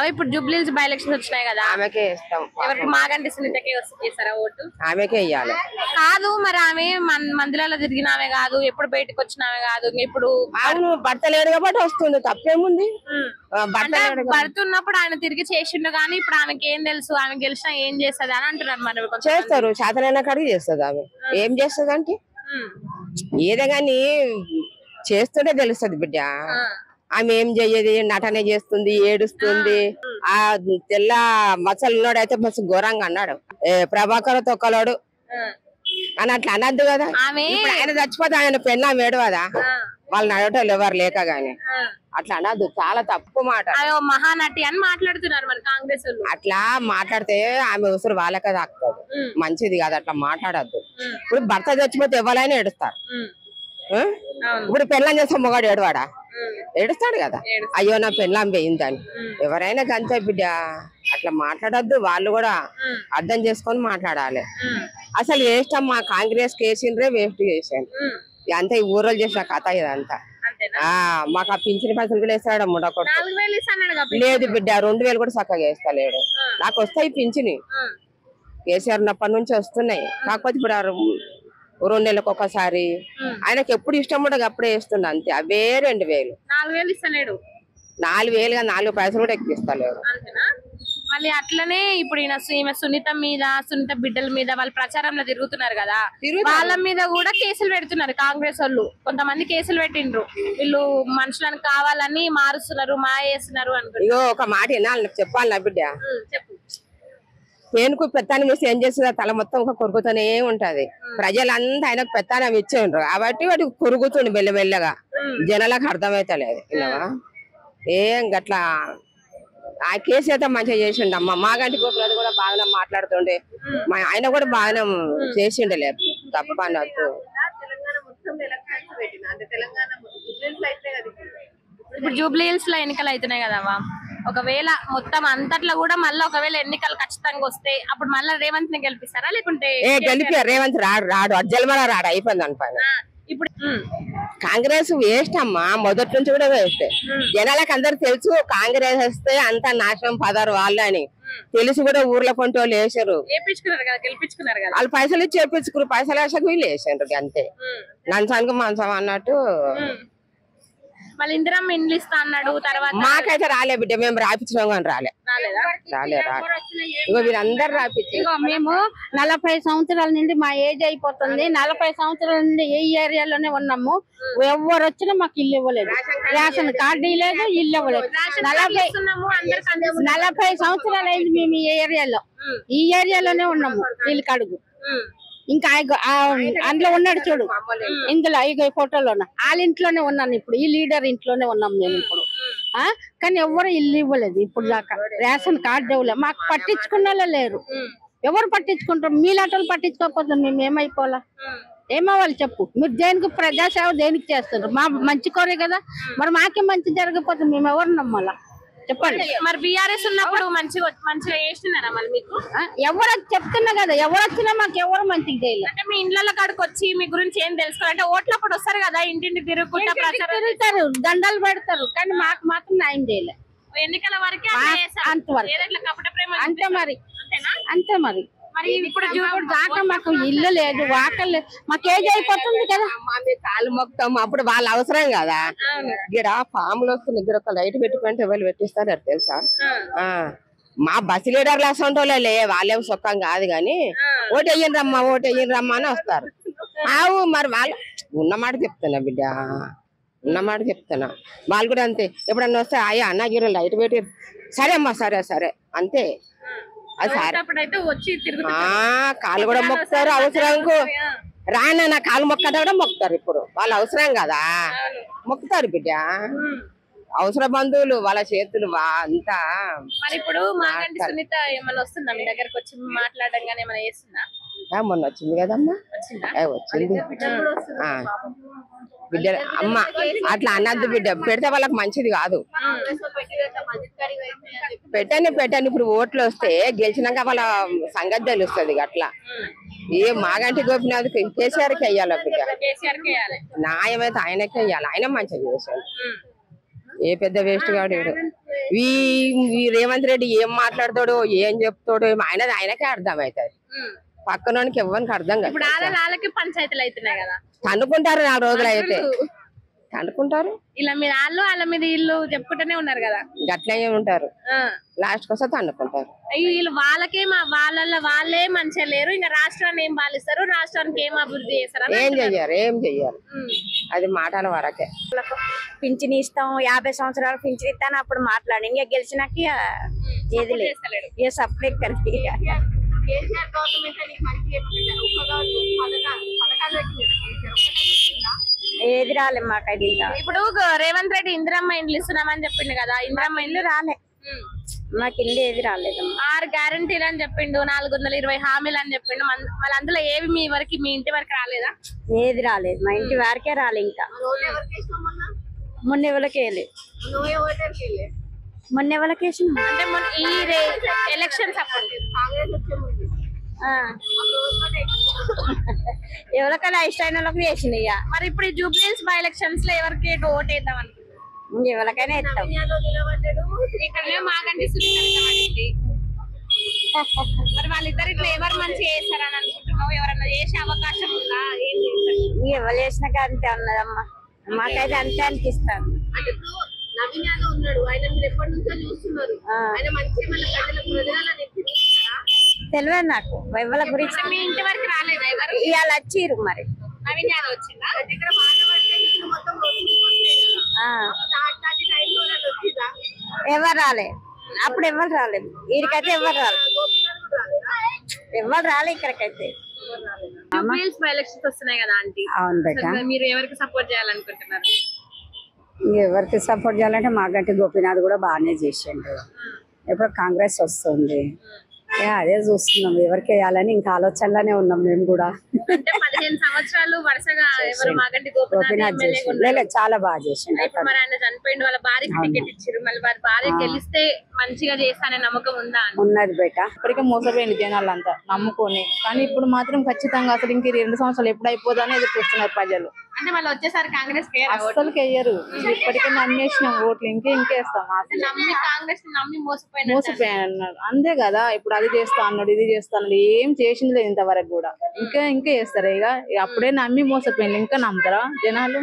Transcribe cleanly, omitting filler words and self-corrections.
అవి ఇప్పుడు జూబ్లీస్ by elections వచ్చినాయి కదా, ఆమెకే ఇస్తాం. ఎవరికి మాగంటి సునీతకే చేస్తారా ఓటు? ఆమెకే ఇయ్యాలి. కాదు మరి ఆమె మందిరాల్లో తిరిగినామే కాదు, ఎప్పుడు బయటకు వచ్చినామే కాదు, ఇప్పుడు అవును భర్త లేడు కాబట్టి వస్తుంది, తప్పేముంది. భర్త ఉన్నప్పుడు ఆయన తిరిగి చేసిండు కానీ ఇప్పుడు ఆమెకి ఏం తెలుసు, ఆమె గెలిచినా ఏం చేస్తుంది అని అంటున్నారు. మరి చేస్తారు, శాతనైనా కడిగి చేస్తుంది. ఆమె ఏం చేస్తుంది అంటే ఏదో గాని చేస్తుంటే తెలుస్తుంది బిడ్డ. ఆమె ఏం చెయ్యది, నటనే చేస్తుంది, ఏడుస్తుంది. ఆ తెల్ల మచ్చలు ఉన్నాడైతే మస్తు ఘోరంగా అన్నాడు, ప్రభాకర్ తొక్కలోడు అని అట్లా అనద్దు కదా. ఇప్పుడు ఆయన చచ్చిపోతే ఆయన పెళ్ళ ఏడవదా, వాళ్ళు నడవటోళ్ళు ఎవరు లేక గాని అట్లా అనద్దు, చాలా తప్పు మాట. మహానటి అని మాట్లాడుతున్నారు మరి కాంగ్రెస్. అట్లా మాట్లాడితే ఆమె ఉసురు వాళ్ళకే తాకుతుంది, మంచిది కాదు, అట్లా మాట్లాడద్దు. ఇప్పుడు భర్త చచ్చిపోతే ఎవరైనా ఏడుస్తారు. ఇప్పుడు పెళ్ళం చేస్తే మొగాడు ఏడవాడా, ఏడుస్తాడు కదా, అయ్యో నా పెళ్ళాం పోయిందని. ఎవరైనా గంతే బిడ్డ, అట్లా మాట్లాడద్దు. వాళ్ళు కూడా అర్థం చేసుకొని మాట్లాడాలి. అసలు వేస్ట్ అమ్మా, కాంగ్రెస్ కేసిండ్రే వేస్ట్ చేసాను అంతే. ఈ ఊర్లో చేసిన కథ ఇదంతా. మాకు ఆ పింఛన్ పైసలు కూడా వేస్తాడు ముడకొట్టు. లేదు బిడ్డ, 2000 కూడా చక్కగా వేస్తలేడు. నాకు వస్తాయి పింఛని, కేసీఆర్ ఉన్నప్పటి నుంచి వస్తున్నాయి. కాకపోతే ఇప్పుడు 2 నెలలకు ఒకసారి ఆయనకి ఎప్పుడు ఇష్టం ఉండదు అప్పుడే వేస్తున్నా అంతే. అవే 2000. 4000 ఇస్తలేడు. 4000 4 పైసలు కూడా ఎక్కిస్తలేరు. మళ్ళీ అట్లనే ఇప్పుడు ఈమె సునీత మీద, సునీత బిడ్డల మీద వాళ్ళు ప్రచారంలో తిరుగుతున్నారు కదా, వాళ్ళ మీద కూడా కేసులు పెడుతున్నారు కాంగ్రెస్ వాళ్ళు. కొంతమంది కేసులు పెట్టిండ్రు, వీళ్ళు మనుషులను కావాలని మారుస్తున్నారు, మాయేస్తున్నారు అనుకుంటున్నారు. ఇగో ఒక మాట చెప్పాలి నా బిడ్డ, పేనుకు పెత్తానం వేసి ఏం చేస్తుందో తల మొత్తం ఒక కొరుకుతూనే ఉంటది. ప్రజలంతా ఆయనకు పెత్తానం ఇచ్చిండ్రు కాబట్టి వాటికి కొరుగుతుండు మెల్లమెల్లగా. జనాలకు అర్థమైతలేదు ఏం గట్లా. ఆ కేసు అయితే మంచిగా చేసిండు అమ్మ. మాగంటి గోపినాథ్ కూడా బాగానే మాట్లాడుతుండే, ఆయన కూడా బాగానే చేసిండే, లేదు తప్ప అన్నట్టు. ఇప్పుడు జూబ్లీ హిల్స్ లో ఎన్నికలు అవుతున్నాయి కదమ్మా, ఒకవేళ మొత్తం అంతట్లో కూడా మళ్ళీ ఒకవేళ ఎన్నికలు ఖచ్చితంగా వస్తే అప్పుడు మళ్ళీ రేవంత్ ని గెలిపిస్తారా లేకుంటే? గెలిపి రేవంత్ రాడు అజ్జల్మల రాడు, అయిపోయింది అనిపైన. ఇప్పుడు కాంగ్రెస్ వేస్ట్ అమ్మా, మొదటి నుంచి కూడా వేస్ట్. జనాలకు అందరు తెలుసు కాంగ్రెస్ వస్తే అంత నాశనం పదారు వాళ్ళు అని తెలిసి కూడా ఊర్లో కొంటే వాళ్ళు వేసారు. వాళ్ళు పైసలు ఇచ్చి చేపించుకున్నారు, పైసలు వేసాక వీళ్ళు వేసారు అంతే. లంచానికి మంచం అన్నట్టు. మళ్ళీ ఇందిరమ్మ ఇండ్లు ఇస్తా అన్నాడు, తర్వాత మాకైతే రాలే బిడ్డ, మేము రాపించినాం కానీ రాలే. ఇగో వీళ్ళందరూ రాపించి. మేము 40 సంవత్సరాల నుండి మా ఏజ్ అయిపోతుంది, 40 సంవత్సరాల నుండి ఏ ఏరియాలోనే ఉన్నాము. ఎవరు వచ్చినా మాకు ఇల్లు ఇవ్వలేదు, రేషన్ కార్డు ఇవ్వలేదు, ఇల్లు ఇవ్వలేదు. 40 సంవత్సరాలు అయింది మేము ఈ ఏరియాలోనే ఉన్నాము. ఇల్లు కడుగు ఇంకా అందులో ఉన్నాడు చూడు, ఇందులో ఈ ఫోటోలో వాళ్ళ ఇంట్లోనే ఉన్నాను. ఇప్పుడు ఈ లీడర్ ఇంట్లోనే ఉన్నాం మేము ఇప్పుడు. కానీ ఎవరు ఇల్లు ఇవ్వలేదు ఇప్పుడు దాకా, రేషన్ కార్డు ఇవ్వలేదు. మాకు పట్టించుకున్న లేరు. ఎవరు పట్టించుకుంటారు? మీలాంటి పట్టించుకోకపోతే మేము ఏమైపోవాలా? ఏమవ్వాలి చెప్పు? మీరు దేనికి ప్రజాసేవ దేనికి చేస్తున్నారు? మా మంచి కోరే కదా, మరి మాకే మంచి జరగకపోతే మేము ఎవరు నమ్మాలా చెప్పండి. మరి బీఆర్ఎస్ ఉన్నప్పుడు మంచిగా చేస్తున్నారా మళ్ళీ మీకు? ఎవరు చెప్తున్నా కదా, ఎవరు వచ్చినా మాకు ఎవరు మంచిగా చేయలేదు. అంటే మీ ఇండ్ల కాడికి వచ్చి మీ గురించి ఏం తెలుసుకోవాలంటే ఓట్లప్పుడు వస్తారు కదా, ఇంటింటి తిరుగుతారు, దండాలు పెడతారు, కానీ మాకు మాత్రం న్యాయం చేయలేదు. ఎన్నికల వరకే అంతే మరి, అంతే మరి. మరి ఇప్పుడు దాకా మాకు ఇల్లు లేదు, వాకలు లేదు, మాకు ఏజ్ అయిపోతుంది కదా. కాలు మొత్తం అప్పుడు వాళ్ళ అవసరం కదా. ఇక్కడ పాములు వస్తుంది, ఇక్కడ ఒక లైట్ పెట్టుకుంటే ఎవరు పెట్టిస్తారు తెలుసా? మా బస్ లీడర్లు అసంటోళ్ళే, వాళ్ళేం సొక్కం కాదు కానీ ఓటు వెయ్యండి రమ్మా అని వస్తారు. మరి వాళ్ళు ఉన్నమాట చెప్తున్నా బిడ్డ, ఉన్నమాట చెప్తున్నా. వాళ్ళు కూడా అంతే, ఎప్పుడన్నా వస్తే అయ్యా అన్న గిర లైట్ పెట్టి, సరే అమ్మా సరే సరే అంతే. కాలు కూడా మొక్కుతారు అవసరంకు. రానా కాలు మొక్కట కూడా మొక్కుతారు. ఇప్పుడు వాళ్ళ అవసరం కదా మొక్కుతారు బిడ్డ. అవసర బంధువులు వాళ్ళ చేతులు అంతా. మరి ఇప్పుడు మాగంటి సునీత ఏమన్నా వస్తుందా మీ దగ్గరకు వచ్చి మాట్లాడడం కానీ ఏమైనా చేస్తుందా? మొన్న వచ్చింది కదమ్మా, వచ్చింది బిడ్డ. అమ్మ అట్లా అన్నద్దు బిడ్డ, పెడితే వాళ్ళకి మంచిది కాదు. పెట్టండి ఇప్పుడు ఓట్లు వస్తే గెలిచినాక వాళ్ళ సంగతి తెలుస్తుంది. అట్లా ఏ మాగంటి గోపినాథ్ కేసీఆర్కి వెయ్యాలి బిడ్డ, న్యాయమైతే ఆయనకే వెయ్యాలి. ఆయన మంచిగా చేశాడు, ఏ పెద్ద వేస్ట్ కాడు. ఈ రేవంత్ రెడ్డి ఏం మాట్లాడతాడో ఏం చెప్తాడో ఆయనకే అర్థం అవుతుంది. పక్కనోనికి ఎవరికి అర్థం కాదు. ఇప్పుడు వాళ్ళకి పంచాయతీలు అవుతున్నాయి కదా, అనుకుంటారు 4 రోజులు అయితే అనుకుంటారు. ఇలా మీరు వాళ్ళ మీద వీళ్ళు చెప్పుకుంటూనే ఉన్నారు కదా, గట్లే ఉంటారు. లాస్ట్ కోసం అనుకుంటారు. వీళ్ళు వాళ్ళే మంచిగా లేరు, ఇంకా రాష్ట్రాన్ని ఏం పాలిస్తారు, రాష్ట్రానికి ఏం అభివృద్ధి చేస్తారు, ఏం చెయ్యారు. అది మాటల వరకే. పింఛన్ ఇస్తాం 50 సంవత్సరాలు పింఛన్ ఇస్తాను అప్పుడు మాట్లాడి, ఇంకా గెలిచినాక ఏది లేదు, ఏ సపరేట్ కలిపి ఏది రాలే మాకైతే. ఇప్పుడు రేవంత్ రెడ్డి ఇందిరమ్మ ఇండ్లు ఇస్తున్నామని చెప్పిండు కదా, ఇందిరమ్మ ఇండ్లు రాలే, మాకు ఇల్లు ఏది రాలేదు. 6 గ్యారంటీలు అని చెప్పిండు, 420 హామీలు అని చెప్పిండు. మళ్ళీ అందులో ఏవి మీ ఇంటి వరకు రాలేదా? ఏది రాలేదు, మా ఇంటి వరకే రాలే. ఇంకా మొన్న ఎవరికి మొన్న ఎవరికి అంటే ఈ ఎలక్షన్స్ అప్పుడు ఎవరికైనా ఇష్టమైన వాళ్ళకి వేసినాయి. మరి ఇప్పుడు ఈ జూబ్లీహిల్స్ బై ఎలక్షన్స్ లో ఎవరికి ఓటు వేద్దాం అనుకుంటున్నాం? ఎవరికైనా ఇస్తాం. ఇక్కడ మాకంటే సునీత మరి వాళ్ళిద్దరు ఇట్లా ఎవరు మంచిగా చేస్తారని అనుకుంటున్నావు? ఎవరన్నా చేసే అవకాశం ఉందా? ఏం చేస్తారు? ఎవరు చేసినాక అంతే ఉన్నదమ్మా, మాకైతే అంతే అనిపిస్తాను. నవీన్ యాదవ్ ఉన్నాడు, ఆయన మీరు ఎప్పటి నుంచో చూస్తున్నారు, ఆయన మంచిగా మన తెలియదు నాకు ఎవరి గురించి. మీ ఇంటి వరకు రాలేదా ఎవరు? ఇవాళ వచ్చిర్రు, మరి నవీన్ యాదవ్ వచ్చిందా? ఎవరు రాలే, అప్పుడు ఎవరు రాలేదు, వీడికైతే ఎవరు రాలేదు, ఎవరు రాలే ఇక్కడికైతే. జూబ్లీహిల్స్ బై ఎలక్షన్స్ వస్తున్నాయి కదా ఆంటీ, అవును బేటా. మీరు ఎవరికి సపోర్ట్ చేయాలనుకుంటున్నారు? ఎవరికి సపోర్ట్ చేయాలంటే మాగంటి గోపీనాథ్ కూడా బాగానే చేసిండు. ఇప్పుడు కాంగ్రెస్ వస్తుంది, అదే చూస్తున్నాం ఎవరికి వేయాలని, ఇంకా ఆలోచనలోనే ఉన్నాం మేము కూడా. అంటే 15 సంవత్సరాలు వరుసగా ఎవరు మాగంటి గోపీనాథ్ చేసిండు, చాలా బాగా చేసిండు. మరి ఆయన చనిపోయింది, వాళ్ళ భార్యకి టికెట్ ఇచ్చారు, మళ్ళీ వారి భార్య గెలిస్తే మంచిగా చేస్తానే నమ్మకం ఉందా? ఉన్నది బేట. ఇప్పటికే మోసపోయింది జనాలంతా నమ్ముకొని, కానీ ఇప్పుడు మాత్రం ఖచ్చితంగా అసలు ఇంక 2 సంవత్సరాలు ఎప్పుడు అయిపోదని ఎదురు చూస్తున్నారు ప్రజలు. అంటే వాళ్ళు వచ్చేసారి కాంగ్రెస్ అస్సలు వేయరు, ఇప్పటికే నమ్మేసినాం ఓట్లు, ఇంకేస్తాం. కాంగ్రెస్ నమ్మి మోసపోయాడు అంతే కదా. ఇప్పుడు అది చేస్తా అన్నాడు, ఇది చేస్తా అన్నాడు, ఏం చేసింది లేదు ఇంతవరకు కూడా. ఇంకా చేస్తారు ఇక, అప్పుడే నమ్మి మోసపోయింది, ఇంకా నమ్ముతారా జనాలు?